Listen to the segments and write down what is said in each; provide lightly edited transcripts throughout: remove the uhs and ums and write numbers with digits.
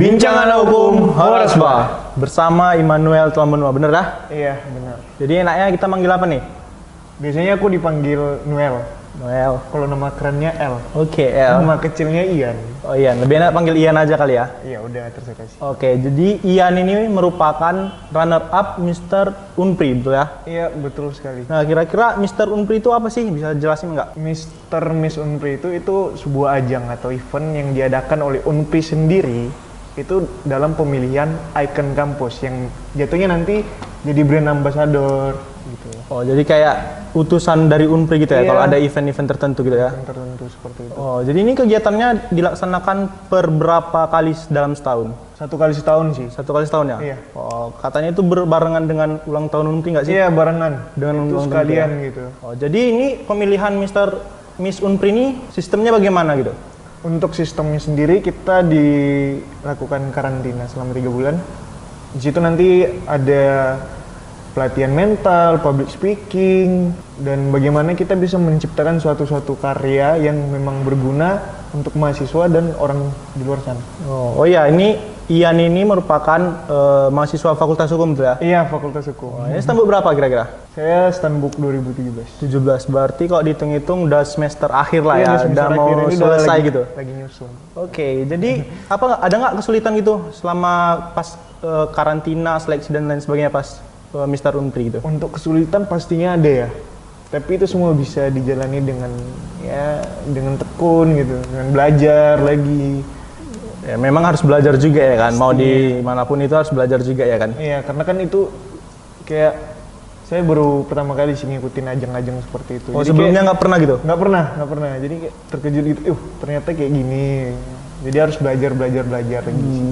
Bincangan Hukum Horasba bersama Immanuel Tuamunwa, bener dah? Iya, benar. Jadi enaknya kita manggil apa nih? Biasanya aku dipanggil Noel. Noel. Kalau nama kerennya L. Oke, L. Nama kecilnya Ian. Oh Ian, lebih enak panggil Ian aja kali ya? Iya, udah terserah sih. Oke, jadi Ian ini merupakan runner up Mr. Unpri, betul ya? Iya, betul sekali. Nah, kira-kira Mr. Unpri itu apa sih? Bisa jelasin nggak? Mr. Miss Unpri itu sebuah ajang atau event yang diadakan oleh Unpri sendiri itu dalam pemilihan ikon kampus yang jatuhnya nanti jadi brand ambassador gitu. Oh, jadi kayak utusan dari Unpri gitu ya, Iya. kalau ada event-event tertentu gitu ya? Yang tertentu seperti itu. Oh, jadi ini kegiatannya dilaksanakan per berapa kali dalam setahun? Satu kali setahun sih. Satu kali setahun ya? Iya. Oh, katanya itu berbarengan dengan ulang tahun Unpri nggak sih? Iya, barengan. Dengan itu ulang tahun sekalian ya? gitu. Oh, jadi ini pemilihan Miss Unpri ini sistemnya bagaimana gitu? Untuk sistemnya sendiri kita dilakukan karantina selama 3 bulan. Di situ nanti ada pelatihan mental, public speaking, dan bagaimana kita bisa menciptakan suatu karya yang memang berguna untuk mahasiswa dan orang di luar sana. Oh iya, ini Ian ini merupakan mahasiswa Fakultas Hukum tuh ya? Iya, Fakultas Hukum. Oh, ini stambuk berapa kira-kira? Saya standbook 2017. 17, berarti kalau dihitung-hitung udah semester akhir lah Iya, ya, semester udah mau akhir ini selesai lagi, gitu? Lagi nyusun. Oke, jadi ada nggak kesulitan gitu selama pas karantina, seleksi dan lain sebagainya pas Mr. Unpri gitu? Untuk kesulitan pastinya ada ya. Tapi itu semua bisa dijalani dengan tekun gitu, dengan belajar lagi. Ya, memang harus belajar juga ya kan, mau di manapun itu harus belajar juga ya kan? Iya, karena kan itu kayak saya baru pertama kali sih ngikutin ajang-ajang seperti itu. Oh, Jadi sebelumnya nggak pernah gitu? nggak pernah. Jadi kayak terkejut gitu, ternyata kayak gini. Jadi harus belajar lagi.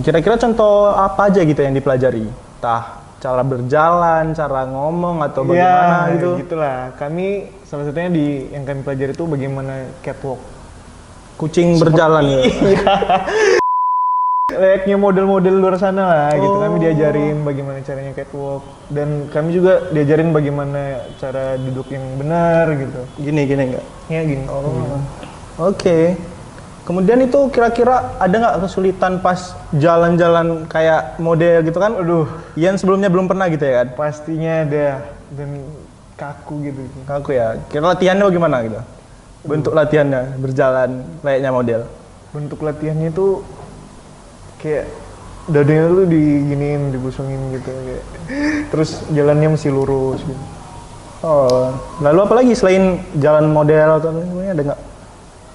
Kira-kira contoh apa aja gitu yang dipelajari? Entah cara berjalan, cara ngomong atau bagaimana gitu? Ya, gitulah. Kami salah satunya yang kami pelajari itu bagaimana catwalk. Kucing berjalan ya? Layaknya model-model luar sana lah gitu. Kami diajarin bagaimana caranya catwalk dan kami juga diajarin bagaimana cara duduk yang benar gitu. Gini enggak? Ya gini. Oke. Kemudian itu kira-kira ada nggak kesulitan pas jalan-jalan kayak model gitu kan? Aduh, Ian sebelumnya belum pernah gitu ya kan? pastinya ada dan kaku gitu. Aku ya. Kira latihannya bagaimana gitu? Bentuk latihannya berjalan layaknya model. Bentuk latihannya itu kayak dadanya tuh diginiin, dibusungin gitu kayak. Terus jalannya mesti lurus gitu. Oh, lalu apa lagi selain jalan model atau lainnya ada nggak?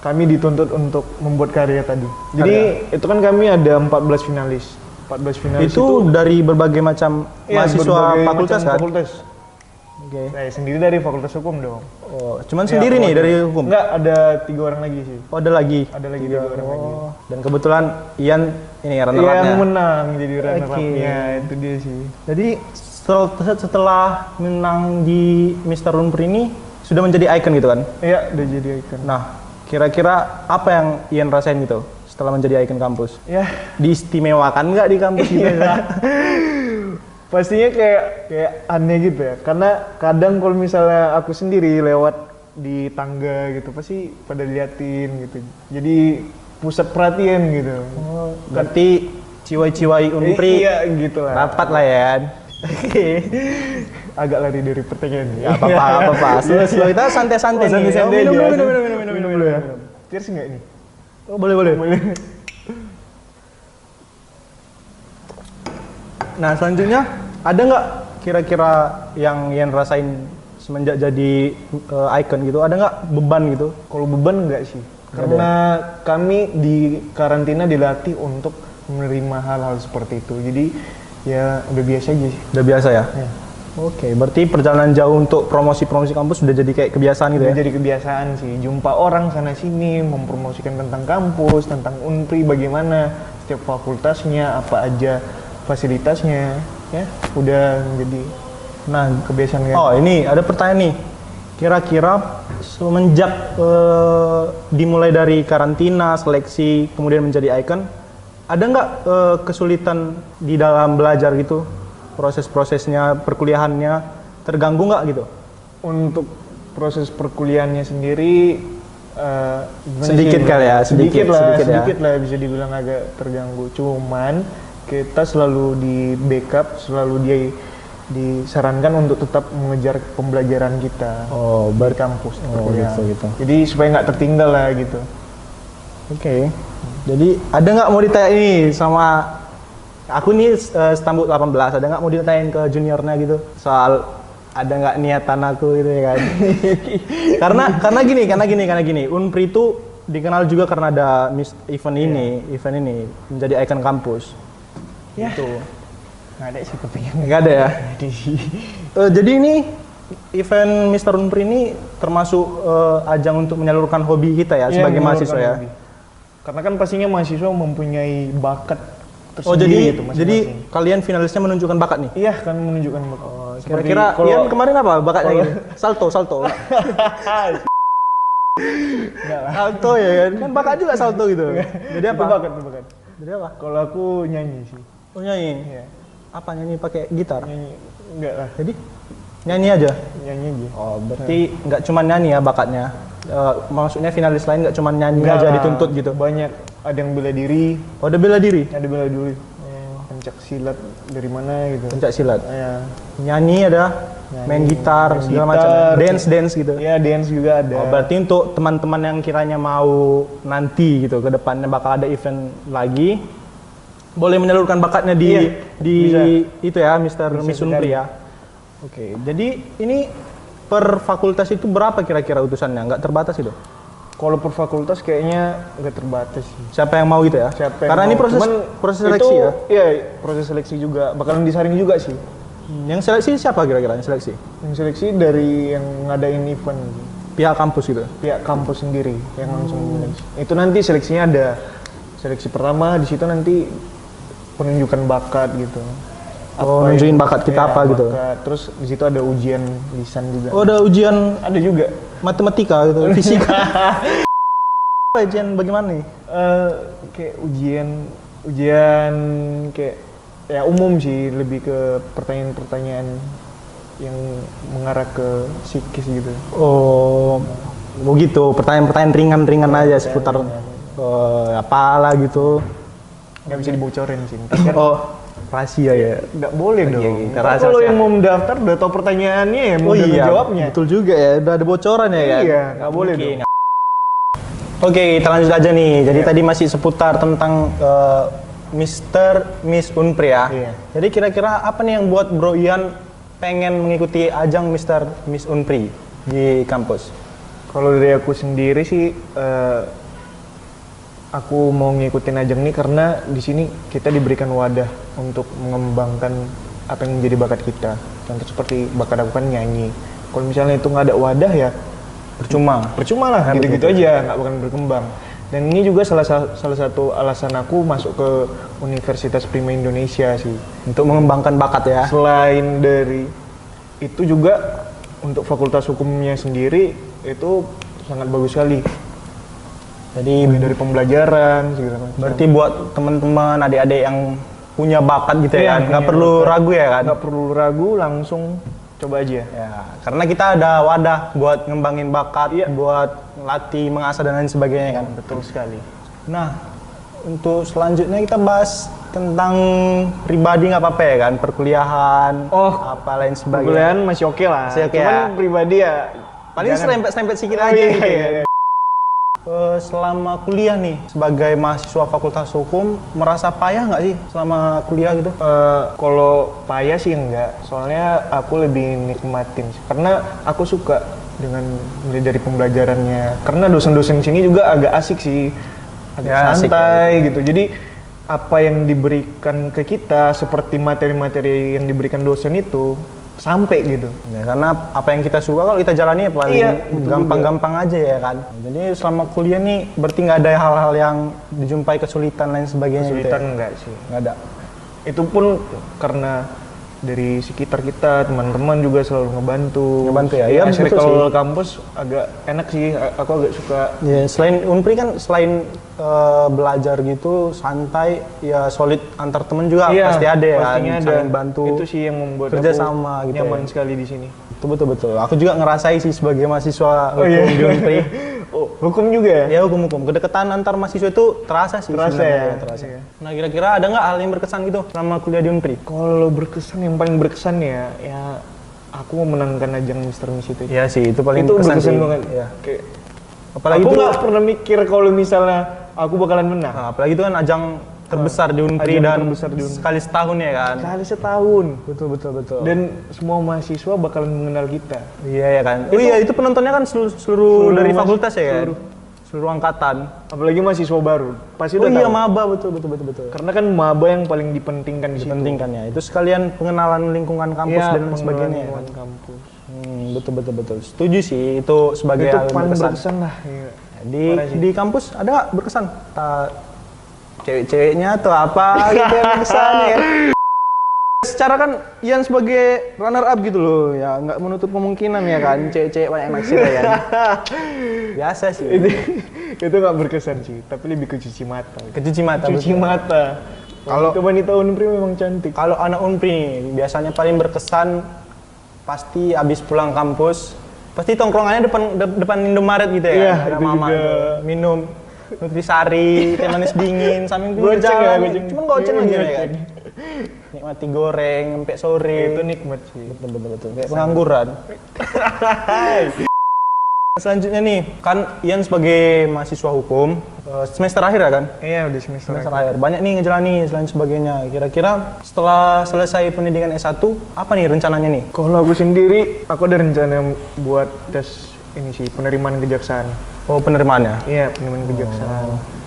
Kami dituntut untuk membuat karya tadi. Jadi itu kan kami ada 14 finalis. 14 finalis Itu dari berbagai macam mahasiswa berbagai fakultas macam kan? fakultas. Oke. Saya sendiri dari Fakultas Hukum dong. Oh, cuman sendiri nih dari hukum? Enggak, ada 3 orang lagi sih. Oh, ada lagi? Ada lagi 3 orang lagi. Oh, dan kebetulan Ian ini runner Yang up-nya. menang jadi runner Oke. up-nya, itu dia sih. Jadi setelah menang di Mr. Unpri ini sudah menjadi ikon gitu kan? Iya, udah jadi ikon. Nah, kira-kira apa yang Ian rasain gitu setelah menjadi ikon kampus? Ya, Diistimewakan nggak di kampus gitu? pastinya kayak aneh gitu ya. Karena kadang kalau misalnya aku sendiri lewat di tangga gitu pasti pada liatin gitu. Jadi pusat perhatian gitu. Oh, berarti ciwai-ciwai Unpri Iya gitu lah. rapat lah ya. Oke. Agak lari dari pertanyaan. Ya apa-apa. Slow kita santai-santai nih. Santai-santai Oh, aja. minum dulu ya. Cheers nggak ini? Oh, boleh. Nah, selanjutnya ada nggak kira-kira yang Ian rasain semenjak jadi ikon gitu? Ada nggak beban gitu? Kalau beban enggak sih. Karena kami di karantina dilatih untuk menerima hal-hal seperti itu. Jadi ya udah biasa aja sih. Udah biasa ya? Ya. Oke, berarti perjalanan jauh untuk promosi-promosi kampus sudah jadi kayak kebiasaan gitu ya? Udah jadi kebiasaan sih. Jumpa orang sana sini mempromosikan tentang kampus, tentang Unpri bagaimana setiap fakultasnya, apa aja fasilitasnya, ya. Udah menjadi kebiasaan kan. Oh, ini ada pertanyaan nih. Kira-kira semenjak dimulai dari karantina, seleksi, kemudian menjadi ikon, ada nggak kesulitan di dalam belajar gitu? Proses-prosesnya, perkuliahannya terganggu nggak gitu? Untuk proses perkuliahannya sendiri gimana Sedikit sih? kali ya, sedikit ya. Sedikit lah bisa dibilang agak terganggu. Cuman kita selalu di backup, selalu disarankan untuk tetap mengejar pembelajaran kita Oh, di kampus. Oh, ya. gitu. Jadi supaya nggak tertinggal lah gitu. Oke. Jadi ada nggak mau ditanya ini sama aku nih Stambuk 18, ada nggak mau ditanyain ke juniornya gitu soal ada nggak niatan aku gitu ya kan? karena gini. Unpri itu dikenal juga karena ada event ini menjadi ikon kampus. Ya. Itu. Nggak ada sih kepengen. Nggak ada ya. Jadi Jadi ini event Mister Unpri ini termasuk ajang untuk menyalurkan hobi kita ya sebagai mahasiswa ya. hobi. Karena kan pastinya mahasiswa mempunyai bakat tersendiri. Oh jadi gitu, masing-masing. kalian finalisnya menunjukkan bakat nih? Iya kan menunjukkan bakat. Kira-kira Ian kemarin apa bakatnya gitu? Salto. Enggak lah. Salto ya kan? Kan bakat juga salto gitu. Jadi apa? Itu bakat. Jadi apa? Kalau aku nyanyi sih. Oh nyanyi. Iya. Apa nyanyi pakai gitar? Nyanyi. Enggak lah. Jadi nyanyi aja. Nyanyi aja. Oh berarti nggak cuma nyanyi ya bakatnya? Maksudnya finalis lain nggak cuma nyanyi Enggak aja lah. dituntut gitu? Banyak. Ada yang bela diri. Oh ada bela diri? Ada bela diri. Pencak silat dari mana gitu. Pencak silat. Ya. Nyanyi ada, main gitar main segala gitar, macam. Dance gitu. Ya dance juga ada. Oh, berarti untuk teman-teman yang kiranya mau nanti gitu ke depannya bakal ada event lagi, boleh menyalurkan bakatnya di Iya, bisa. itu ya, Mister Bisa Miss Unpri ya. Oke, jadi ini per fakultas itu berapa kira-kira utusannya? Nggak terbatas itu? Kalau per fakultas kayaknya nggak terbatas sih. Siapa yang mau gitu ya? Siapa yang Karena ini mau. Cuman proses seleksi itu, ya. Iya, proses seleksi juga. Bakalan disaring juga sih. Yang seleksi siapa kira-kira yang seleksi? Yang seleksi dari yang ngadain event. Pihak kampus gitu. Pihak kampus sendiri yang langsung seleksi. Itu nanti seleksinya ada seleksi pertama, di situ nanti penunjukan bakat gitu. Oh, yang- nunjukin bakat kita ya, apa gitu. bakat. Terus di situ ada ujian lisan juga. Oh, ada ujian Ada juga. matematika gitu, fisika. Ujian bagaimana nih? Kayak ujian kayak ya umum sih, lebih ke pertanyaan-pertanyaan yang mengarah ke psikis gitu. Oh, begitu. Pertanyaan-pertanyaan ringan-ringan aja seputar apalah gitu. Nggak bisa dibocorin sih. Ntar kan Oh, rahasia ya. nggak boleh dong. iya, kita Ntar rahasia. kalau yang mau mendaftar udah tahu pertanyaannya ya, mau jawabnya. betul juga ya. Udah ada bocoran ya kan? Iya, nggak boleh Oke, dong. Oke, kita lanjut aja nih. Jadi tadi masih seputar tentang Miss Unpri ya. Iya. Jadi kira-kira apa nih yang buat Bro Ian pengen mengikuti ajang Miss Unpri di kampus? Kalau dari aku sendiri sih, aku mau ngikutin ajang ini karena di sini kita diberikan wadah untuk mengembangkan apa yang menjadi bakat kita. Contoh seperti bakat aku kan nyanyi. Kalau misalnya itu nggak ada wadah ya percuma lah, gitu-gitu aja, nggak bakalan berkembang. Dan ini juga salah satu alasan aku masuk ke Universitas Prima Indonesia sih. Untuk mengembangkan bakat ya. Selain dari itu juga untuk Fakultas Hukumnya sendiri itu sangat bagus sekali. Jadi Mulai dari pembelajaran segala macam. berarti buat teman-teman adik-adik yang punya bakat gitu Iya, ya, nggak punya perlu bakat. ragu ya kan? Nggak perlu ragu, langsung coba aja. Ya, karena kita ada wadah buat ngembangin bakat, Iya. buat latih, mengasah dan lain sebagainya kan. Betul sekali. Nah, untuk selanjutnya kita bahas tentang pribadi nggak apa-apa ya kan, perkuliahan, apa lain sebagainya. Perkuliahan masih oke lah. Masih oke Cuman ya. pribadi ya Paling jangan- serempet-serempet sedikit Oh, aja iya, gitu. iya, iya. Selama kuliah nih, sebagai mahasiswa Fakultas Hukum, merasa payah nggak sih selama kuliah gitu? Kalau payah sih enggak, soalnya aku lebih nikmatin sih. Karena aku suka dengan mulai dari pembelajarannya. Karena dosen-dosen sini juga agak asik sih, agak Ya, asik santai gitu. Jadi apa yang diberikan ke kita seperti materi-materi yang diberikan dosen itu sampai gitu. Ya, karena apa yang kita suka kalau kita jalani ya paling Iya, betul gampang-gampang aja ya kan. Jadi selama kuliah nih berarti nggak ada hal-hal yang dijumpai kesulitan lain sebagainya Kesulitan gitu ya? enggak sih. Nggak ada. Itu pun karena dari sekitar kita, teman-teman juga selalu ngebantu. Ngebantu ya? Iya, betul circle sih. kampus agak enak sih, aku agak suka. Ya, selain Unpri kan selain belajar gitu santai ya solid antar temen juga Iya, pasti ada ya kan, pastinya ada. saling bantu. Itu sih yang membuat kerja aku sama gitu nyaman ya. sekali di sini. Betul betul betul. Aku juga ngerasain sih sebagai mahasiswa hukum iya. di Unpri. Oh, hukum juga ya? Ya hukum-hukum. Kedekatan antar mahasiswa itu terasa sih. Terasa sebenarnya, ya? terasa. Iya. Nah kira-kira ada nggak hal yang berkesan gitu selama kuliah di Unpri? Kalau berkesan, yang paling berkesan ya aku memenangkan ajang Mister Miss itu. Iya sih, itu paling Itu berkesan berkesan sih. banget. Iya. Kayak, Apalagi aku itu, nggak pernah mikir kalau misalnya aku bakalan menang. nah, apalagi itu kan ajang terbesar di Unpri Ajang dan terbesar di Unpri. sekali setahun ya kan. Sekali setahun. Betul. Dan semua mahasiswa bakalan mengenal kita. Iya ya kan. Oh iya itu penontonnya kan seluruh dari mas- fakultas ya kan. Seluruh angkatan. Apalagi mahasiswa baru. Pasti Oh udah iya tahu. maba betul. Karena kan maba yang paling dipentingkan di situ. Penting kan ya. Itu sekalian pengenalan lingkungan kampus Iya, dan sebagainya. Ya. pengenalan kampus. Betul. Setuju sih itu sebagai Itu hal yang paling berkesan. berkesan lah. Iya. Parah sih. Di kampus ada nggak berkesan? Cewek-ceweknya atau apa gitu yang berkesan ya. Secara kan Ian sebagai runner up gitu loh, ya nggak menutup kemungkinan ya kan cewek-cewek banyak naksir ya kan. Biasa sih. Itu nggak berkesan sih, tapi lebih ke cuci mata. Kecuci mata. Cuci betul. mata. Kalau- wanita Unpri memang cantik. Kalau anak Unpri nih, biasanya paling berkesan pasti abis pulang kampus, pasti tongkrongannya depan Indomaret gitu ya. Iya, kan? Ada itu mama juga. itu, minum Nutrisari, teh manis dingin, sambil pinggir Goceng ya, jalan. goceng. Cuman goceng Iya, aja ya goceng. kan. Nikmati goreng sampai sore. Itu nikmat sih. Betul. Kayak pengangguran. Selanjutnya nih, kan Ian sebagai mahasiswa hukum, semester akhir ya kan? Iya, udah semester. Semester akhir. Banyak nih ngejalani selain sebagainya. Kira-kira setelah selesai pendidikan S1, apa nih rencananya nih? Kalau aku sendiri, aku ada rencana buat tes ini sih, penerimaan kejaksaan. Oh, penerimaannya? Iya, penerimaan kejaksaan.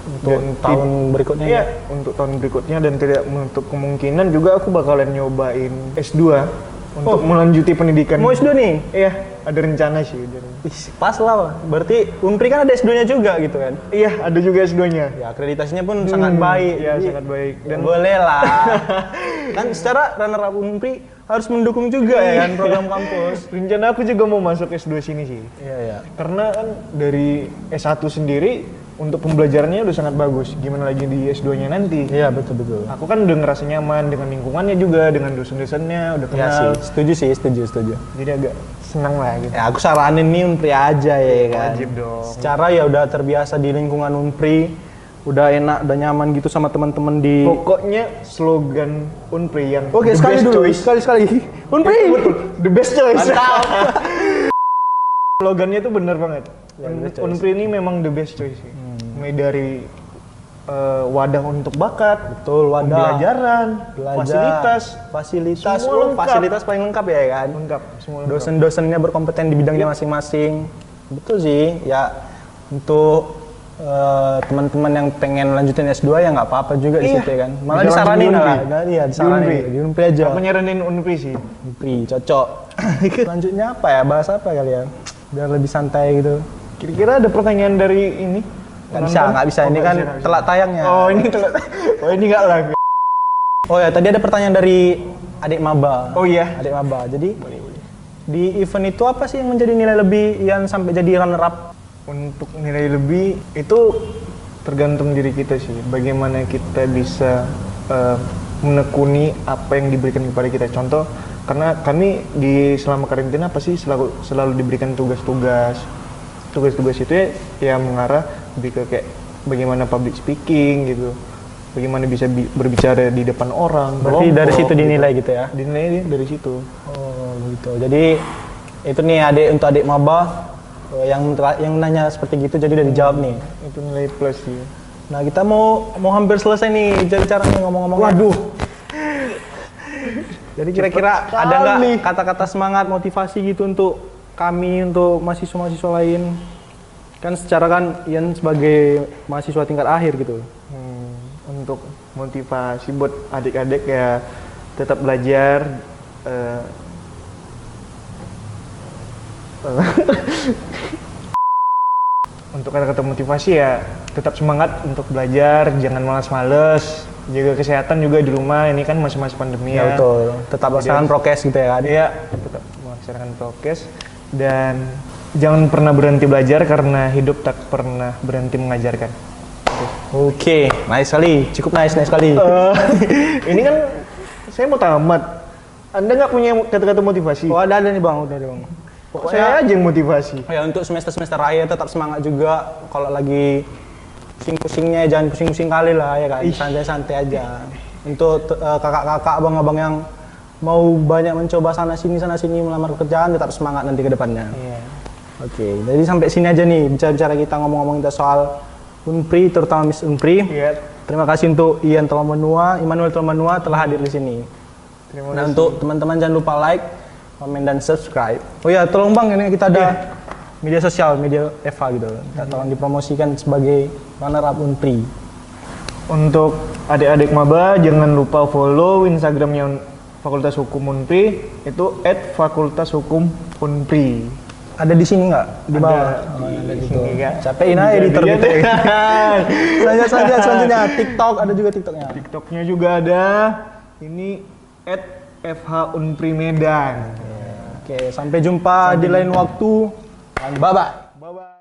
Untuk Dan tahun berikutnya Iya, ya? untuk tahun berikutnya dan tidak menutup kemungkinan juga aku bakalan nyobain S2 untuk melanjuti pendidikan. Mau S2 nih? Iya, ada rencana sih. Ih, pas lah. Berarti Unpri kan ada S2-nya juga gitu kan? Iya, ada juga S2-nya. Ya, akreditasinya pun sangat baik. Iya, Jadi, sangat baik. Dan boleh lah. Kan secara runner up Unpri harus mendukung juga ya kan program kampus. Rencana aku juga mau masuk S2 sini sih. Iya. Karena kan dari S1 sendiri untuk pembelajarannya udah sangat bagus. Gimana lagi di S2-nya nanti? Iya, betul. Aku kan udah ngerasa nyaman dengan lingkungannya juga, dengan dosen-dosennya, udah Ya kenal. sih, setuju. Jadi agak senang lah gitu. Ya aku saranin nih Unpri aja ya kan. Wajib dong. Secara ya udah terbiasa di lingkungan Unpri, udah enak, udah nyaman gitu sama teman-teman di. Pokoknya slogan Unpri yang Oke, the sekali best dulu, choice. sekali. Unpri. Betul, the best choice. Mantap. Slogannya tuh bener banget. Ya, the best choice. Unpri ini memang the best choice sih. Mulai dari wadah untuk bakat, Betul, wadah. pembelajaran, fasilitas, semua lengkap. fasilitas paling lengkap ya kan. lengkap, semua lengkap. Dosen-dosennya berkompeten di bidangnya masing-masing. Betul sih, ya untuk teman-teman yang pengen lanjutin S2 ya nggak apa-apa juga di Iya. situ ya kan. Malah Bisa disaranin langsung di lah. Unpri. Nah, iya, disaranin. Unpri. Di Unpri aja. Aku nyaranin Unpri sih. Unpri, cocok. Selanjutnya apa ya? Bahas apa kali ya? Biar lebih santai gitu. Kira-kira ada pertanyaan dari ini? Nggak bisa. Ini nggak kan bisa. telat tayangnya. Oh, ini telat. Oh, ini nggak lah. Oh ya, tadi ada pertanyaan dari adik maba. Oh iya. Adik maba. Jadi di event itu apa sih yang menjadi nilai lebih yang sampai jadi runner up? Untuk nilai lebih itu tergantung diri kita sih. Bagaimana kita bisa menekuni apa yang diberikan kepada kita. Contoh, karena kami di selama karantina pasti selalu diberikan tugas-tugas. Tugas-tugas itu ya mengarah lebih ke kayak bagaimana public speaking gitu. Bagaimana bisa berbicara di depan orang. Berarti dari situ dinilai gitu ya? Dinilai dari situ. Oh gitu. Jadi itu nih untuk adik maba yang nanya seperti gitu jadi udah dijawab nih. Itu nilai plus sih. Nah kita mau hampir selesai nih bicaranya ngomong-ngomong. Waduh. Jadi kira-kira Cepet ada nggak sekali. kata-kata semangat motivasi gitu untuk kami, untuk mahasiswa-mahasiswa lain? Kan secara kan Ian sebagai mahasiswa tingkat akhir gitu. Untuk motivasi buat adik-adik ya tetap belajar. Untuk kata-kata motivasi ya tetap semangat untuk belajar, jangan malas-males, jaga kesehatan juga di rumah, ini kan masa-masa pandemi Ya ya. betul. Tetap laksanakan prokes gitu ya kan. Iya, tetap melaksanakan prokes dan jangan pernah berhenti belajar karena hidup tak pernah berhenti mengajarkan. Oke, nice sekali. Cukup nice sekali. Ini kan saya mau tamat. Anda nggak punya kata-kata motivasi? Oh ada nih bang, udah bang. Saya aja yang motivasi. Ya untuk semester-semester akhir tetap semangat juga. Kalau lagi pusing-pusingnya jangan pusing-pusing kali lah ya kan. Santai-santai aja. Untuk kakak-kakak, abang-abang yang mau banyak mencoba sana sini melamar pekerjaan, tetap semangat nanti ke depannya. Iya. Oke, jadi sampai sini aja nih bicara-bicara kita ngomong-ngomong kita soal Unpri, terutama Miss Unpri. Iya. Terima kasih untuk Immanuel Tolomenua telah hadir di sini. Terima Nah, kasih. untuk teman-teman jangan lupa like, komen dan subscribe. Oh ya, tolong Bang, ini kita ada media sosial, media Eva gitu. Tolong dipromosikan sebagai runner up Unpri. Untuk adik-adik maba jangan lupa follow Instagramnya Fakultas Hukum Unpri, itu @fakultashukumunpri. Ada di sini nggak? Di bawah. Ada di sini kan. Capein aja editor gitu. Selanjutnya TikTok, ada juga TikToknya. TikToknya juga ada. Ini @FH Unpri Medan. Oke, sampai jumpa di lain waktu. Bye bye. Bye bye.